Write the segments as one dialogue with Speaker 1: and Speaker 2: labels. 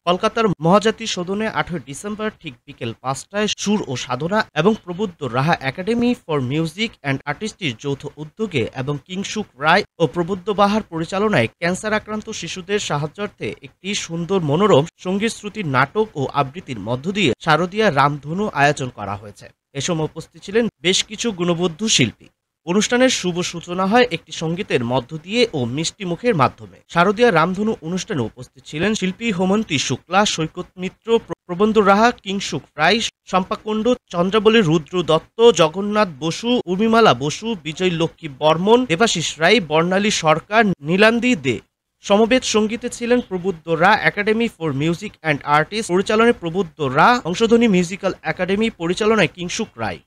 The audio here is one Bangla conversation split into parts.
Speaker 1: কলকাতার মহাজাতি সদনে ৮ই ডিসেম্বর ঠিক বিকেল ৫টায় সুর ও সাধনা এবং প্রবুদ্ধ রাহা একাডেমি ফর মিউজিক অ্যান্ড আর্টিস্ট্রির যৌথ উদ্যোগে এবং কিংসুক রায় ও প্রবুদ্ধ বাহার পরিচালনায় ক্যান্সার আক্রান্ত শিশুদের সাহায্যার্থে একটি সুন্দর মনোরম সঙ্গীত শ্রুতির নাটক ও আবৃত্তির মধ্য দিয়ে শারদীয়া রামধনু আয়োজন করা হয়েছে। এ সময় উপস্থিত ছিলেন বেশ কিছু গুণবদ্ধ শিল্পী। অনুষ্ঠানের শুভ সূচনা হয় একটি সঙ্গীতের মধ্য দিয়ে ও মিষ্টি মুখের মাধ্যমে। শারদীয়া রামধনু অনুষ্ঠানে উপস্থিত ছিলেন শিল্পী হোমন্তী শুক্লা, সৈকত মিত্র, প্রবন্ধ রাহা, কিংসুক রায়, শম্পাকুণ্ড, চন্দ্রাবলী রুদ্র দত্ত, জগন্নাথ বসু, উর্মিমালা বসু, বিজয় লক্ষ্মী বর্মন, দেবাশিস রায়, বর্ণালী সরকার, নীলান্দি দে। সমবেত সঙ্গীতে ছিলেন প্রবুদ্ধ রা academy for music and artist পরিচালনায় প্রবুদ্ধ রা, সংশোধনী মিউজিক্যাল একাডেমি পরিচালনায় কিংসুক রায়।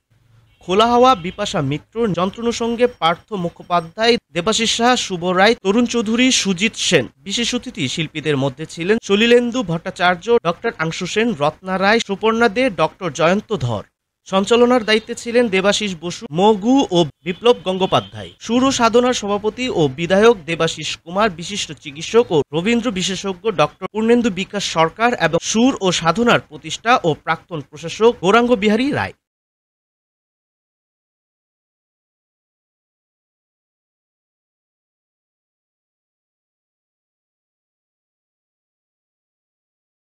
Speaker 1: খোলা হাওয়া বিপাশা মিত্র, যন্ত্রানুষঙ্গে পার্থ মুখোপাধ্যায়, দেবাশিস সাহা, শুভ রায়, তরুণ চৌধুরী, সুজিত সেন। বিশেষ অতিথি শিল্পীদের মধ্যে ছিলেন সলিলেন্দু ভট্টাচার্য, ডক্টর আংশু সেন, রত্না রায়, সুপর্ণা দে, ডক্টর জয়ন্ত ধর। সঞ্চালনার দায়িত্বে ছিলেন দেবাশিস বসু, মগু ও বিপ্লব গঙ্গোপাধ্যায়। সুর ও সাধনার সভাপতি ও বিধায়ক দেবাশিস কুমার, বিশিষ্ট চিকিৎসক ও রবীন্দ্র বিশেষজ্ঞ ডক্টর পূর্ণেন্দু বিকাশ সরকার এবং সুর ও সাধনার প্রতিষ্ঠা ও প্রাক্তন প্রশাসক গৌরাঙ্গ বিহারী রায়।